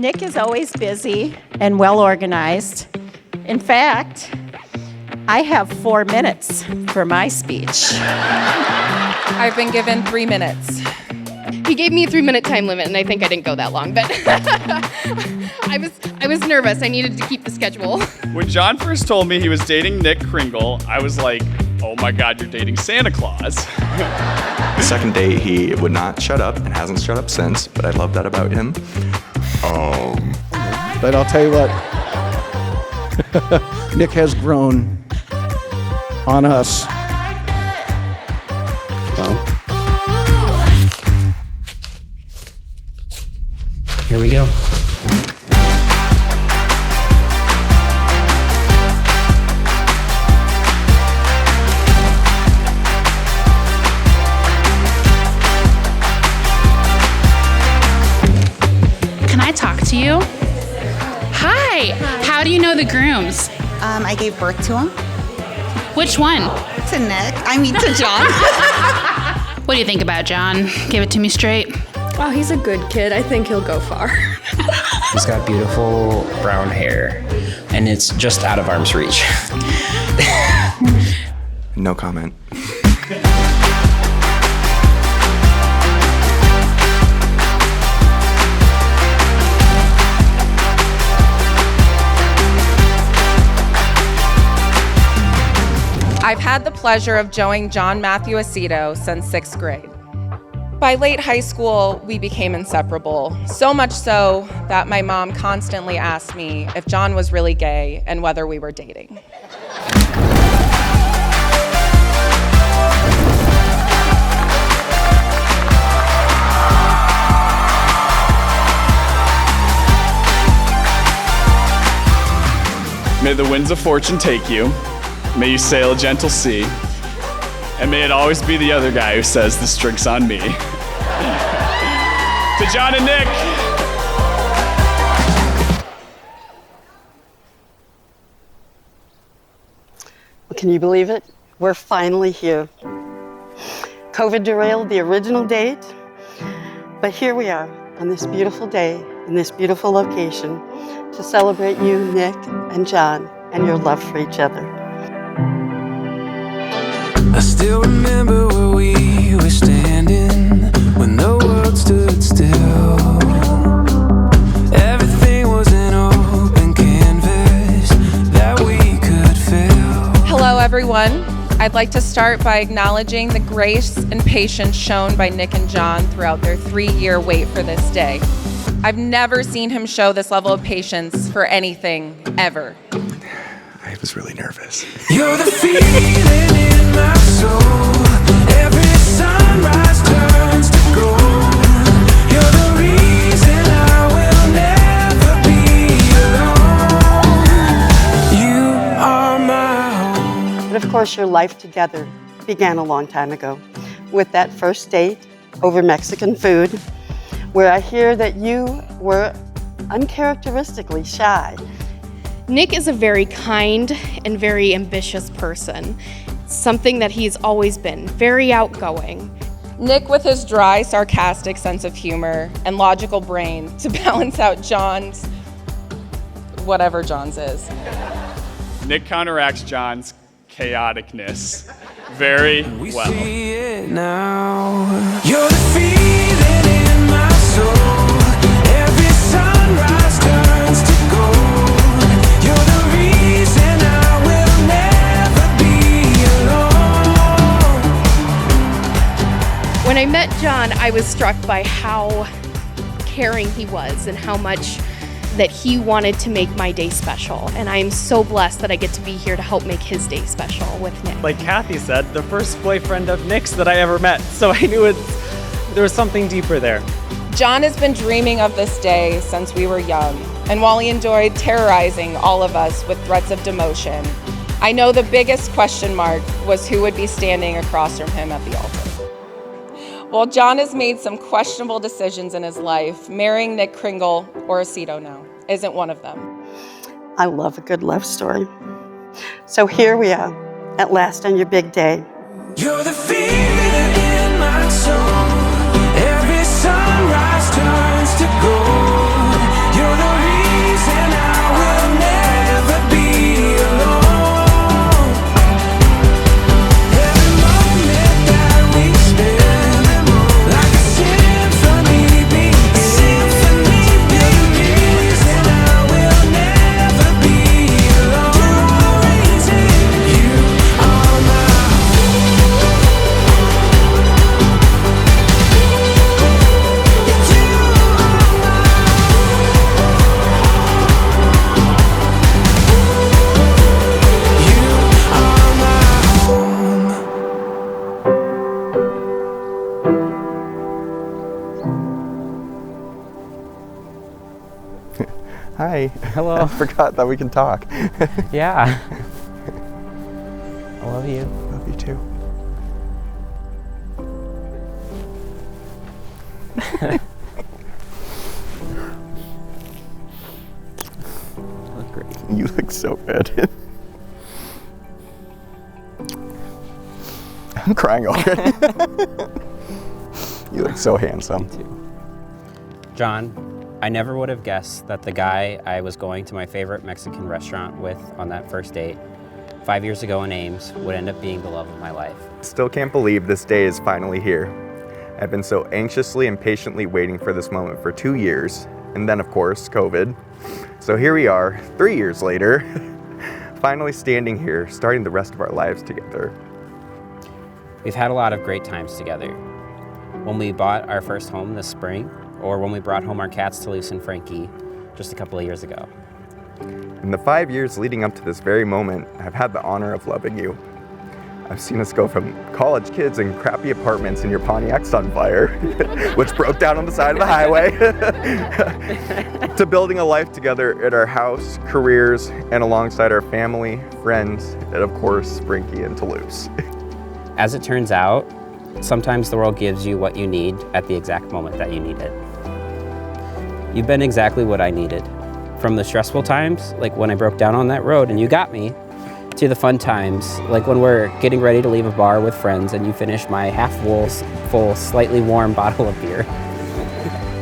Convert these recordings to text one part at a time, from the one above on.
Nick is always busy and well organized. In fact, I have 4 minutes for my speech. I've been given 3 minutes. He gave me a 3-minute time limit, and I think I didn't go that long, but I was nervous. I needed to keep the schedule. When John first told me he was dating Nick Kringle, I was like, oh my God, you're dating Santa Claus. The second date, he would not shut up and hasn't shut up since, but I love that about him. But I'll tell you what, Nick has grown on us. Well, here we go. Can I talk to you? Hi. How do you know the grooms? I gave birth to him. Which one? To Nick. To John. What do you think about John? Give it to me straight. Oh, he's a good kid. I think he'll go far. He's got beautiful brown hair, and it's just out of arm's reach. No comment. I've had the pleasure of joining John Matthew Aceto since 6th grade. By late high school, we became inseparable, so much so that my mom constantly asked me if John was really gay and whether we were dating. May the winds of fortune take you. May you sail a gentle sea. And may it always be the other guy who says this drink's on me. To John and Nick. Can you believe it? We're finally here. COVID derailed the original date, but here we are on this beautiful day in this beautiful location to celebrate you, Nick and John, and your love for each other. I still remember where we were standing when the world stood still. Everything was an open canvas that we could fill. Hello, everyone. I'd like to start by acknowledging the grace and patience shown by Nick and John throughout their 3-year wait for this day. I've never seen him show this level of patience for anything, ever. I was really nervous. You're the feeling in my soul. Every sunrise turns to gold. You're the reason I will never be alone. You are my home. But of course, your life together began a long time ago with that first date over Mexican food, where I hear that you were uncharacteristically shy. Nick is a very kind and very ambitious person, something that he's always been, very outgoing. Nick with his dry, sarcastic sense of humor and logical brain to balance out John's, whatever John's is. Nick counteracts John's chaoticness very well. See it now. You're the feeling in my soul. Every sunrise turns to gold. You're the reason I will never be alone. When I met John, I was struck by how caring he was and how much that he wanted to make my day special. And I'm so blessed that I get to be here to help make his day special with Nick. Like Kathy said, the first boyfriend of Nick's that I ever met. So I knew there was something deeper there. John has been dreaming of this day since we were young. And while he enjoyed terrorizing all of us with threats of demotion, I know the biggest question mark was who would be standing across from him at the altar. Well, John has made some questionable decisions in his life. Marrying Nick Kringle, or Aceto now, isn't one of them. I love a good love story. So here we are, at last on your big day. You're the feeling in my soul. Every sunrise turns to gold. You're the Hi. Hello. I forgot that we can talk. Yeah. I love you. Love you too. You look great. You look so good. I'm crying already. You look so handsome. Me too. John, I never would have guessed that the guy I was going to my favorite Mexican restaurant with on that first date 5 years ago in Ames would end up being the love of my life. Still can't believe this day is finally here. I've been so anxiously and patiently waiting for this moment for 2 years, and then of course, COVID. So here we are, 3 years later, finally standing here, starting the rest of our lives together. We've had a lot of great times together. When we bought our first home this spring, or when we brought home our cats to Luce and Frankie just a couple of years ago. In the 5 years leading up to this very moment, I've had the honor of loving you. I've seen us go from college kids in crappy apartments in your Pontiac Sunfire, which broke down on the side of the highway, to building a life together at our house, careers, and alongside our family, friends, and of course, Frankie and Toulouse. As it turns out, sometimes the world gives you what you need at the exact moment that you need it. You've been exactly what I needed. From the stressful times, like when I broke down on that road and you got me, to the fun times, like when we're getting ready to leave a bar with friends and you finish my half-full, slightly warm bottle of beer.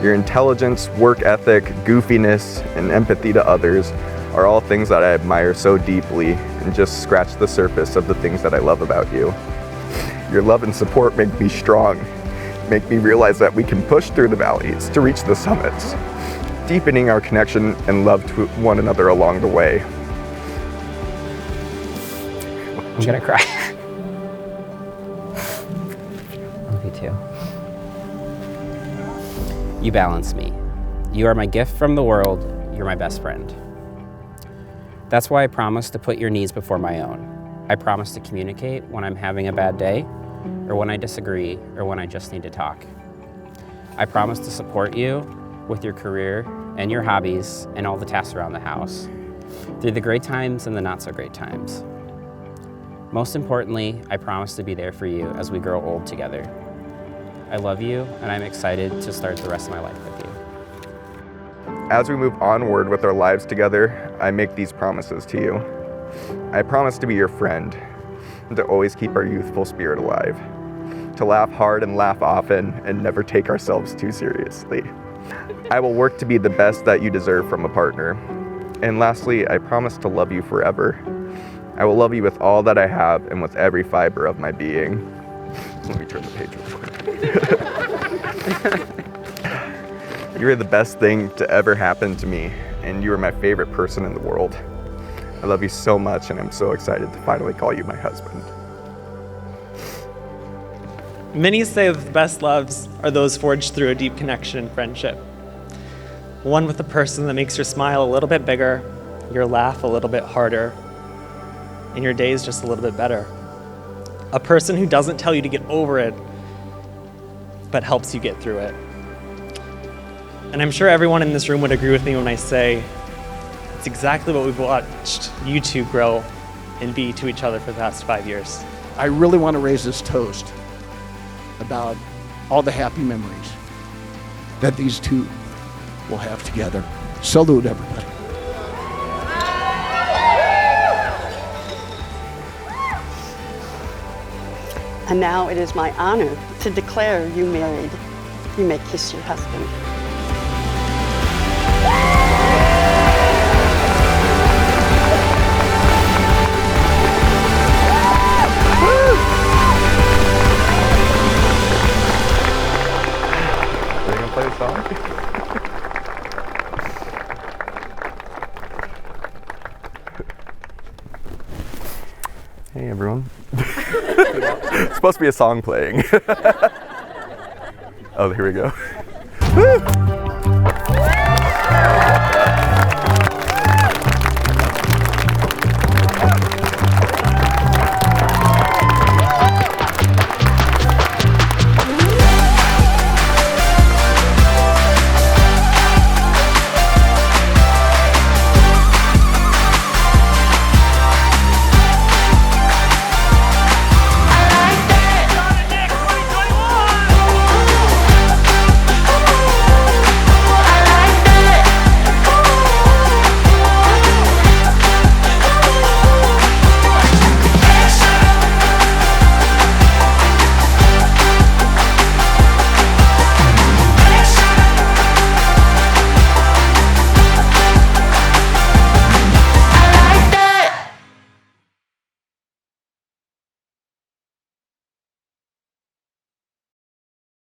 Your intelligence, work ethic, goofiness, and empathy to others are all things that I admire so deeply and just scratch the surface of the things that I love about you. Your love and support make me strong, make me realize that we can push through the valleys to reach the summits, deepening our connection and love to one another along the way. I'm gonna cry. Love you too. You balance me. You are my gift from the world. You're my best friend. That's why I promise to put your needs before my own. I promise to communicate when I'm having a bad day, or when I disagree, or when I just need to talk. I promise to support you with your career and your hobbies and all the tasks around the house, through the great times and the not so great times. Most importantly, I promise to be there for you as we grow old together. I love you, and I'm excited to start the rest of my life with you. As we move onward with our lives together, I make these promises to you. I promise to be your friend, and to always keep our youthful spirit alive, to laugh hard and laugh often, and never take ourselves too seriously. I will work to be the best that you deserve from a partner. And lastly, I promise to love you forever. I will love you with all that I have and with every fiber of my being. Let me turn the page real quick. You are the best thing to ever happen to me, and you are my favorite person in the world. I love you so much, and I'm so excited to finally call you my husband. Many say that the best loves are those forged through a deep connection and friendship. One with a person that makes your smile a little bit bigger, your laugh a little bit harder, and your days just a little bit better. A person who doesn't tell you to get over it, but helps you get through it. And I'm sure everyone in this room would agree with me when I say it's exactly what we've watched you two grow and be to each other for the past 5 years. I really want to raise this toast about all the happy memories that these two will have together. Salute, everybody. And now it is my honor to declare you married. You may kiss your husband. Are you gonna play a song? Hey everyone. It's supposed to be a song playing. Oh, here we go. Woo!